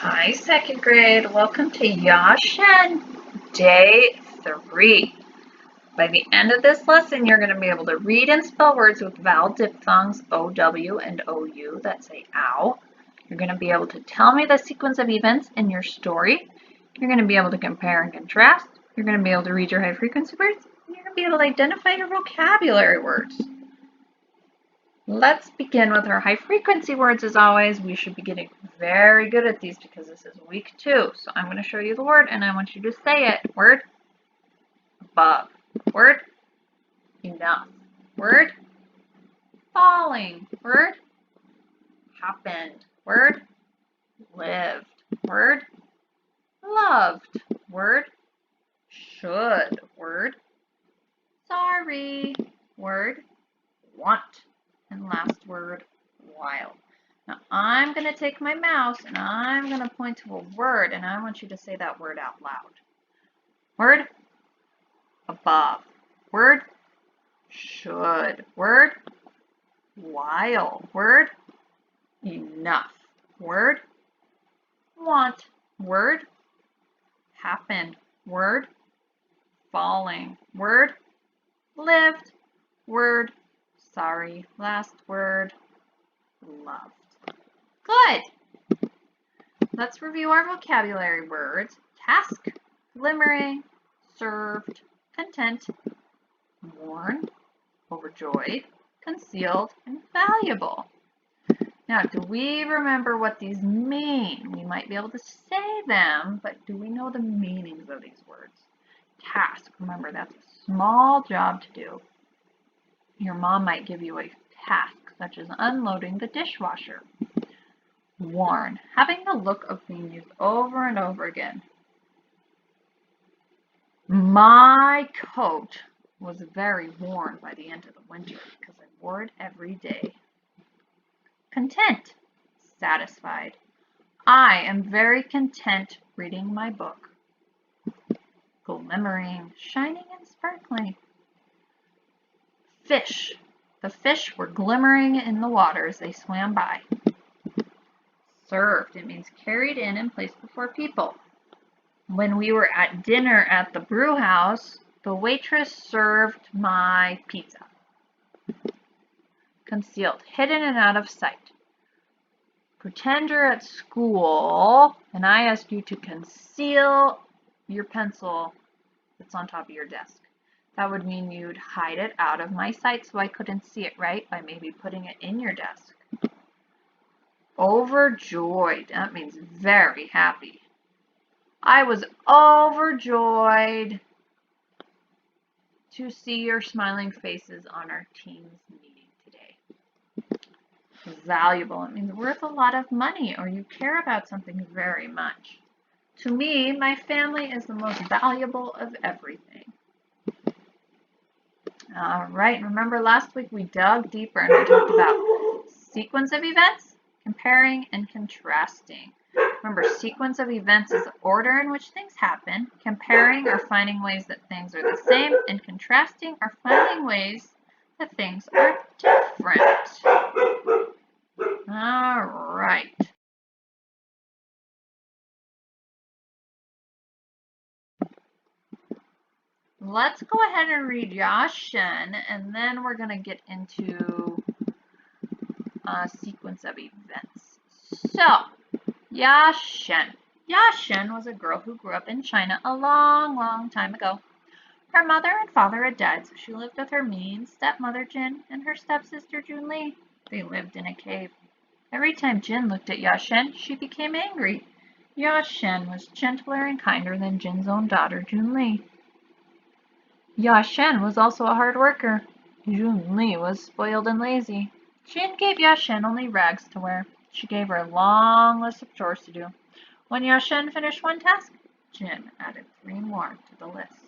Hi, second grade. Welcome to Yeh-Shen, day 3. By the end of this lesson, you're going to be able to read and spell words with vowel diphthongs OW and OU that say ow. You're going to be able to tell me the sequence of events in your story. You're going to be able to compare and contrast. You're going to be able to read your high frequency words. And you're going to be able to identify your vocabulary words. Let's begin with our high frequency words. As always, we should be getting very good at these because this is week 2. So I'm going to show you the word and I want you to say it. Word, above. Word, enough. Word, falling. Word, happened. Word, lived. Word, loved. Word, should. Word, sorry. Word, want. And last word, while. Now I'm going to take my mouse and I'm going to point to a word and I want you to say that word out loud. Word, above. Word, should. Word, while. Word, enough. Word, want. Word, happened. Word, falling. Word, lived. Word, sorry. Last word, loved. Good. Let's review our vocabulary words. Task, glimmering, served, content, worn, overjoyed, concealed, and valuable. Now, do we remember what these mean? We might be able to say them, but do we know the meanings of these words? Task, remember that's a small job to do. Your mom might give you a task, such as unloading the dishwasher. Worn, having the look of being used over and over again. My coat was very worn by the end of the winter because I wore it every day. Content, satisfied. I am very content reading my book. Glimmering, shining and sparkling. Fish, the fish were glimmering in the water as they swam by. Served, it means carried in and placed before people. When we were at dinner at the brew house, the waitress served my pizza. Concealed, hidden and out of sight. Pretend you're at school and I ask you to conceal your pencil that's on top of your desk. That would mean you'd hide it out of my sight so I couldn't see it, right? By maybe putting it in your desk. Overjoyed, that means very happy. I was overjoyed to see your smiling faces on our team's meeting today. Valuable, it means worth a lot of money or you care about something very much. To me, my family is the most valuable of everything. All right, remember last week we dug deeper and we talked about sequence of events, comparing and contrasting. Remember, sequence of events is the order in which things happen. Comparing or finding ways that things are the same, and contrasting or finding ways that things are different. All right. Let's go ahead and read Yeh-Shen, and then we're going to get into a sequence of events. So, Yeh-Shen. Yeh-Shen was a girl who grew up in China a long, long time ago. Her mother and father had died, so she lived with her mean stepmother Jin and her stepsister Junli. They lived in a cave. Every time Jin looked at Yeh-Shen, she became angry. Yeh-Shen was gentler and kinder than Jin's own daughter Junli. Yeh-Shen was also a hard worker. Junli was spoiled and lazy. Jin gave Yeh-Shen only rags to wear. She gave her a long list of chores to do. When Yeh-Shen finished one task, Jin added 3 more to the list.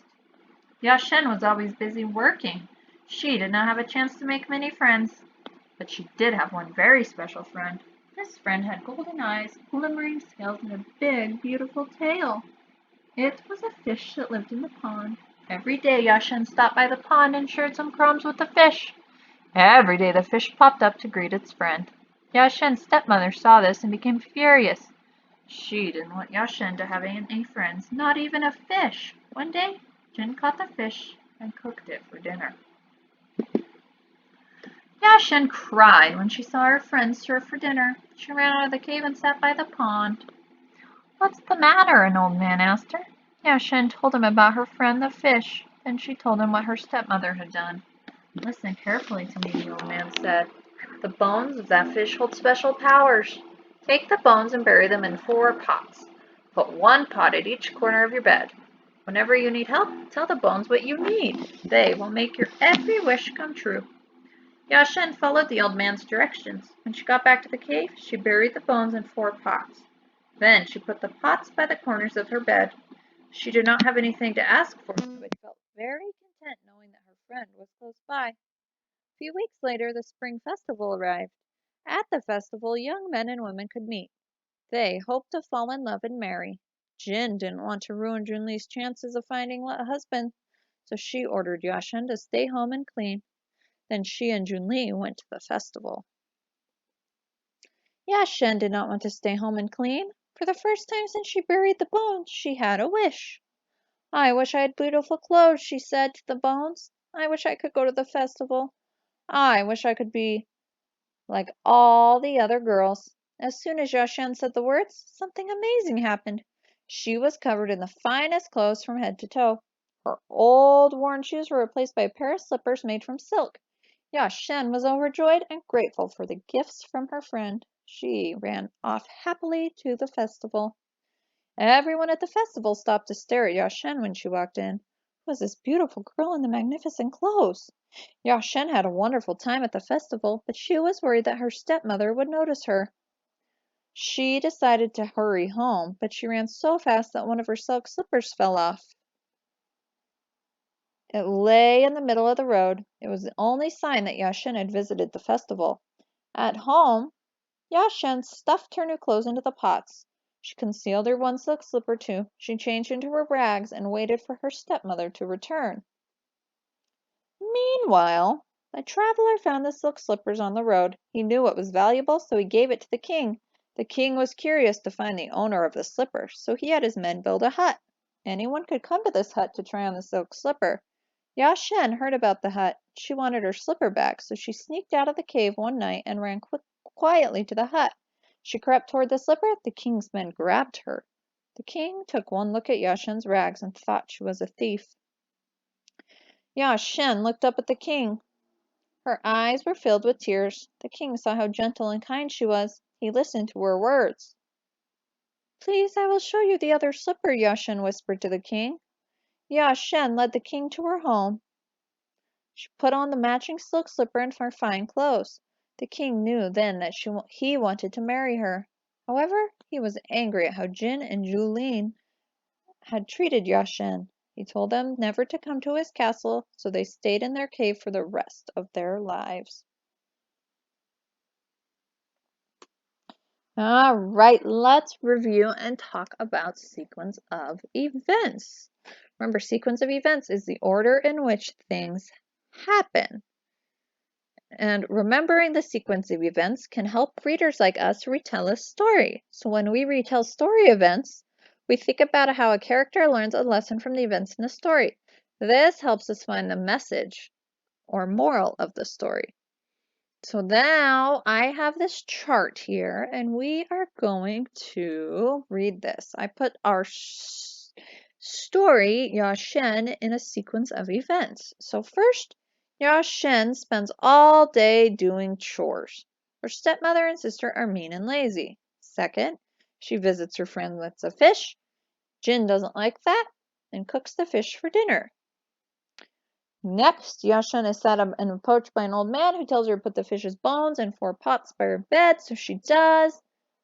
Yeh-Shen was always busy working. She did not have a chance to make many friends, but she did have one very special friend. This friend had golden eyes, glimmering scales, and a big, beautiful tail. It was a fish that lived in the pond. Every day Yeh-Shen stopped by the pond and shared some crumbs with the fish. Every day the fish popped up to greet its friend. Yeh-Shen's stepmother saw this and became furious. She didn't want Yeh-Shen to have any friends, not even a fish. One day, Jin caught the fish and cooked it for dinner. Yeh-Shen cried when she saw her friends served for dinner. She ran out of the cave and sat by the pond. "What's the matter?" an old man asked her. Yeh-Shen told him about her friend the fish. Then she told him what her stepmother had done. "Listen carefully to me," the old man said. "The bones of that fish hold special powers. Take the bones and bury them in 4 pots. Put 1 pot at each corner of your bed. Whenever you need help, tell the bones what you need. They will make your every wish come true." Yeh-Shen followed the old man's directions. When she got back to the cave, she buried the bones in 4 pots. Then she put the pots by the corners of her bed. She did not have anything to ask for, but felt very content knowing that her friend was close by. A few weeks later, the spring festival arrived. At the festival, young men and women could meet. They hoped to fall in love and marry. Jin didn't want to ruin Junli's chances of finding a husband, so she ordered Yeh-Shen to stay home and clean. Then she and Junli went to the festival. Yeh-Shen did not want to stay home and clean. For the first time since she buried the bones, she had a wish. "I wish I had beautiful clothes," she said to the bones. "I wish I could go to the festival. I wish I could be like all the other girls." As soon as Yeh-Shen said the words, something amazing happened. She was covered in the finest clothes from head to toe. Her old worn shoes were replaced by a pair of slippers made from silk. Yeh-Shen was overjoyed and grateful for the gifts from her friend. She ran off happily to the festival. Everyone at the festival stopped to stare at Yeh-Shen when she walked in. Who was this beautiful girl in the magnificent clothes? Yeh-Shen had a wonderful time at the festival, but she was worried that her stepmother would notice her. She decided to hurry home, but she ran so fast that one of her silk slippers fell off. It lay in the middle of the road. It was the only sign that Yeh-Shen had visited the festival. At home, Yeh-Shen stuffed her new clothes into the pots. She concealed her one silk slipper too. She changed into her rags and waited for her stepmother to return. Meanwhile, the traveler found the silk slippers on the road. He knew it was valuable, so he gave it to the king. The king was curious to find the owner of the slippers, so he had his men build a hut. Anyone could come to this hut to try on the silk slipper. Yeh-Shen heard about the hut. She wanted her slipper back, so she sneaked out of the cave one night and ran quietly to the hut. She crept toward the slipper. The king's men grabbed her. The king took one look at Yeh-Shen's rags and thought she was a thief. Yeh-Shen looked up at the king. Her eyes were filled with tears. The king saw how gentle and kind she was. He listened to her words. "Please, I will show you the other slipper," Yeh-Shen whispered to the king. Yeh-Shen led the king to her home. She put on the matching silk slipper and her fine clothes. The king knew then that he wanted to marry her. However, he was angry at how Jin and Julin had treated Yeh-Shen. He told them never to come to his castle, so they stayed in their cave for the rest of their lives. All right, let's review and talk about sequence of events. Remember, sequence of events is the order in which things happen. And remembering the sequence of events can help readers like us retell a story. So when we retell story events, we think about how a character learns a lesson from the events in the story. This helps us find the message or moral of the story. So now I have this chart here, and we are going to read this. I put our story, Yeh-Shen, in a sequence of events. So first, Yeh-Shen spends all day doing chores. Her stepmother and sister are mean and lazy. Second, she visits her friend with a fish. Jin doesn't like that and cooks the fish for dinner. Next, Yeh-Shen is sat up and approached by an old man who tells her to put the fish's bones in 4 pots by her bed, so she does.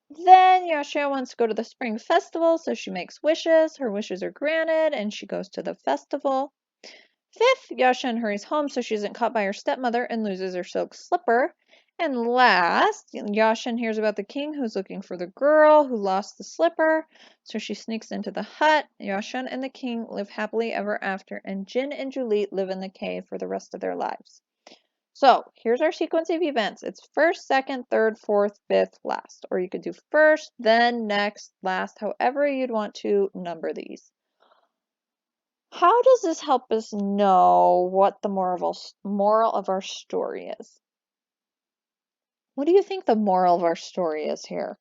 Then Yeh-Shen wants to go to the spring festival, so she makes wishes. Her wishes are granted, and she goes to the festival. Fifth, Yeh-Shen hurries home so she isn't caught by her stepmother and loses her silk slipper. And last, Yeh-Shen hears about the king who's looking for the girl who lost the slipper, so she sneaks into the hut. Yeh-Shen and the king live happily ever after, and Jin and Juliet live in the cave for the rest of their lives. So here's our sequence of events. It's first, second, third, fourth, fifth, last. Or you could do first, then, next, last, however you'd want to number these. How does this help us know what the moral of our story is? What do you think the moral of our story is here?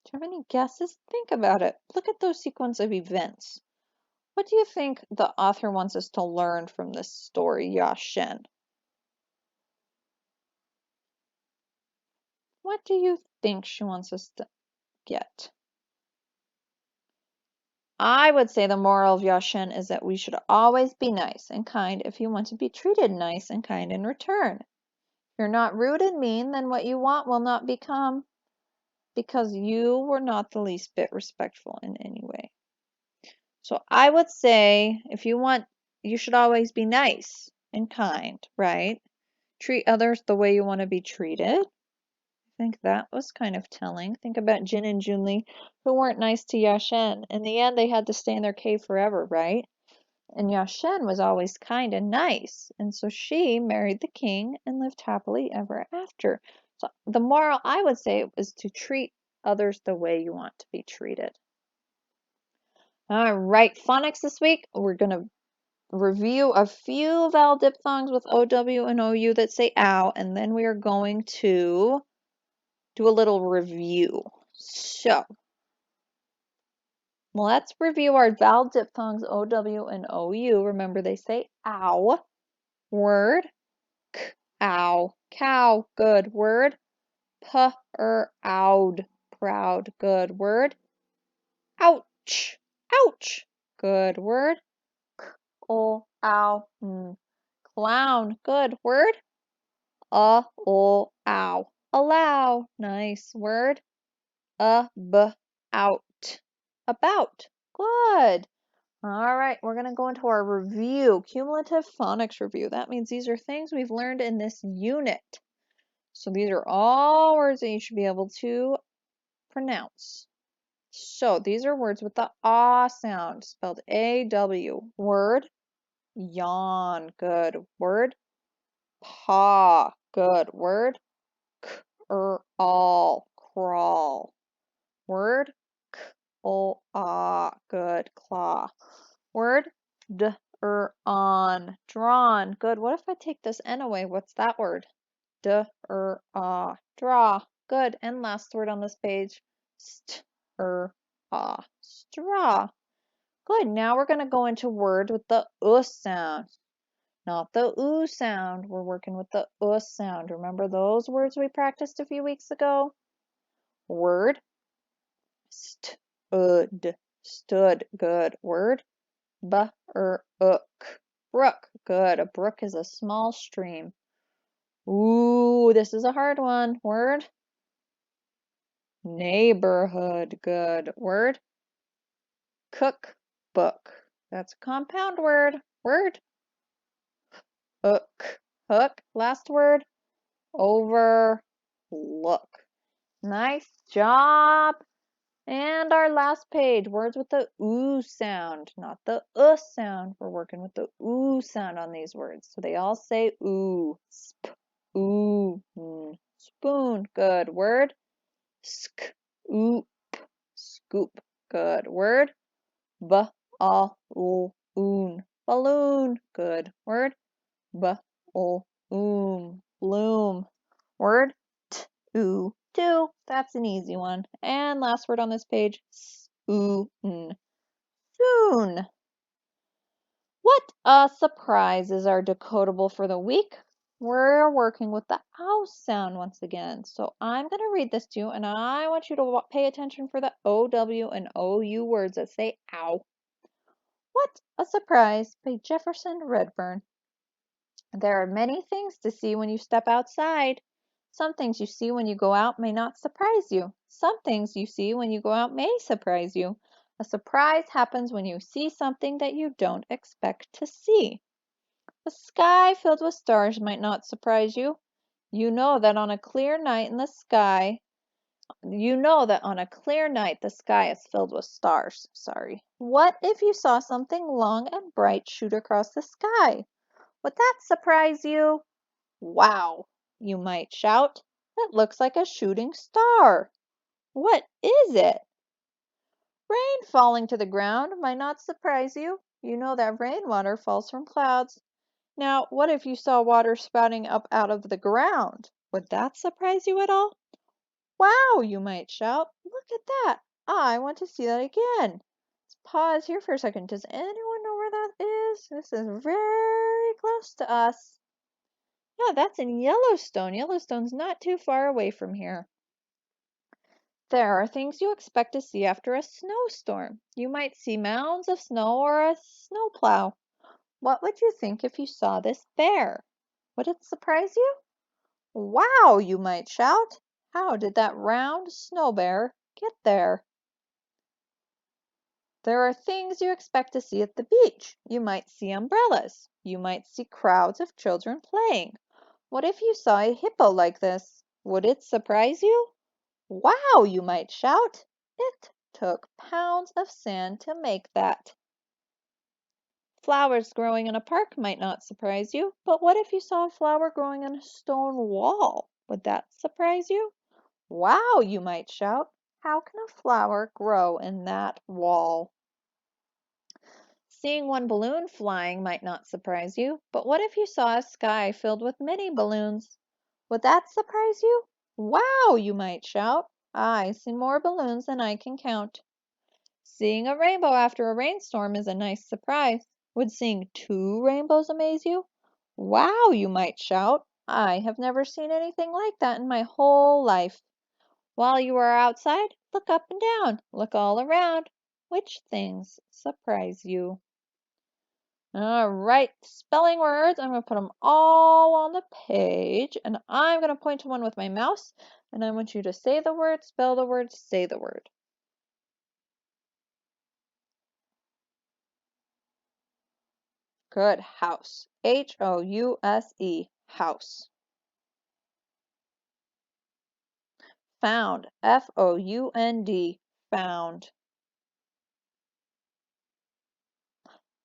Do you have any guesses? Think about it. Look at those sequence of events. What do you think the author wants us to learn from this story, Yeh-Shen? What do you think she wants us to get? I would say the moral of Yeh-Shen is that we should always be nice and kind if you want to be treated nice and kind in return. If you're not rude and mean, then what you want will not become because you were not the least bit respectful in any way. So I would say if you want, you should always be nice and kind, right? Treat others the way you want to be treated. I think that was kind of telling. Think about Jin and Junli, who weren't nice to Yeh-Shen. In the end, they had to stay in their cave forever, right? And Yeh-Shen was always kind and nice, and so she married the king and lived happily ever after. So the moral, I would say, is to treat others the way you want to be treated. All right, phonics this week, we're going to review a few vowel diphthongs with OW and OU that say ow, and then we are going to do a little review. So, let's review our vowel diphthongs OW and OU. Remember, they say ow. Word, k, ow. Cow, good word. Owd, proud, good word. Ouch, ouch, good word. Ow, clown, good word. Ow, allow, nice word. About, about, good. All right, we're going to go into our review, cumulative phonics review. That means these are things we've learned in this unit. So these are all words that you should be able to pronounce. So these are words with the ah sound, spelled A-W. Word, yawn, good word. Paw, good word. All, crawl. Word, good, claw. Word, on, drawn. Good. What if I take this N away? What's that word? Draw. Good. And last word on this page, straw. Good. Now we're going to go into word with the sound, not the sound. We're working with the sound. Remember those words we practiced a few weeks ago? Word, stood. Good. Word, brook. Brook. Good. A brook is a small stream. Ooh, this is a hard one. Word, neighborhood. Good. Word, cookbook. That's a compound word. Word, hook. Last word, overlook. Nice job. And our last page, words with the oo sound, not the sound. We're working with the oo sound on these words. So they all say oo. Ooh, spoon, good word. Scoop, scoop, good word. Balloon, balloon, good word. Bloom, word. Two, that's an easy one. And last word on this page, soon. What a surprise is our decodable for the week. We're working with the ow sound once again. So I'm going to read this to you, and I want you to pay attention for the OW and OU words that say ow. What a surprise by Jefferson Redburn. There are many things to see when you step outside. Some things you see when you go out may not surprise you. Some things you see when you go out may surprise you. A surprise happens when you see something that you don't expect to see. A sky filled with stars might not surprise you. You know that on a clear night the sky is filled with stars. What if you saw something long and bright shoot across the sky? Would that surprise you? Wow, you might shout. That looks like a shooting star. What is it? Rain falling to the ground might not surprise you. You know that rainwater falls from clouds. Now, what if you saw water spouting up out of the ground? Would that surprise you at all? Wow, you might shout. Look at that. I want to see that again. Let's pause here for a second. Does anyone know where that is? This is very close to us. Yeah, that's in Yellowstone. Yellowstone's not too far away from here. There are things you expect to see after a snowstorm. You might see mounds of snow or a snowplow. What would you think if you saw this bear? Would it surprise you? Wow, you might shout. How did that round snow bear get there? There are things you expect to see at the beach. You might see umbrellas. You might see crowds of children playing. What if you saw a hippo like this? Would it surprise you? Wow, you might shout. It took pounds of sand to make that. Flowers growing in a park might not surprise you, but what if you saw a flower growing in a stone wall? Would that surprise you? Wow, you might shout. How can a flower grow in that wall? Seeing one balloon flying might not surprise you, but what if you saw a sky filled with many balloons? Would that surprise you? Wow, you might shout. I see more balloons than I can count. Seeing a rainbow after a rainstorm is a nice surprise. Would seeing two rainbows amaze you? Wow, you might shout. I have never seen anything like that in my whole life. While you are outside, look up and down, look all around. Which things surprise you? All right, spelling words. I'm going to put them all on the page, and I'm going to point to one with my mouse, and I want you to say the word, spell the word, say the word. Good. House. House. House. Found. Found. Found.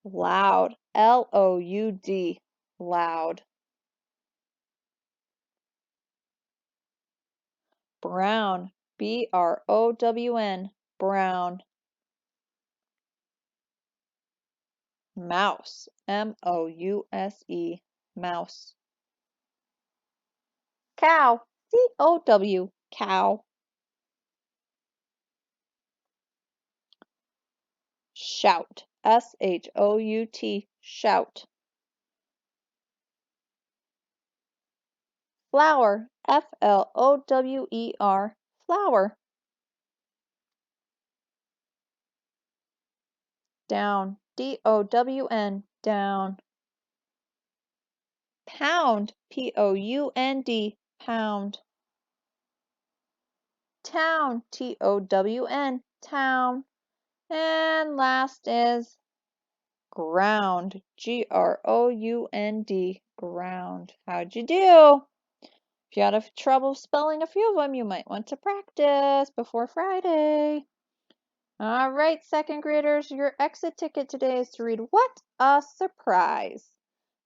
Loud. Loud. Loud. Brown. Brown. Brown. Mouse. Mouse. Mouse. Cow. Cow. Cow. Shout. Shout. Shout. Flower. Flower. Flower. Down. Down. Pound. Pound. Town. Town. And last is ground. Ground. Ground. How'd you do? If you had trouble spelling a few of them, you might want to practice before Friday. All right, second graders, your exit ticket today is to read What a Surprise.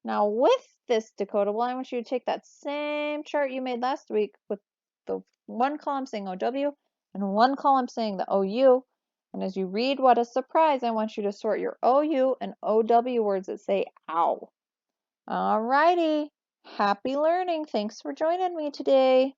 Now with this decodable, I want you to take that same chart you made last week with the one column saying OW and one column saying the OU. And as you read What a Surprise, I want you to sort your OU and OW words that say ow. All righty. Happy learning. Thanks for joining me today.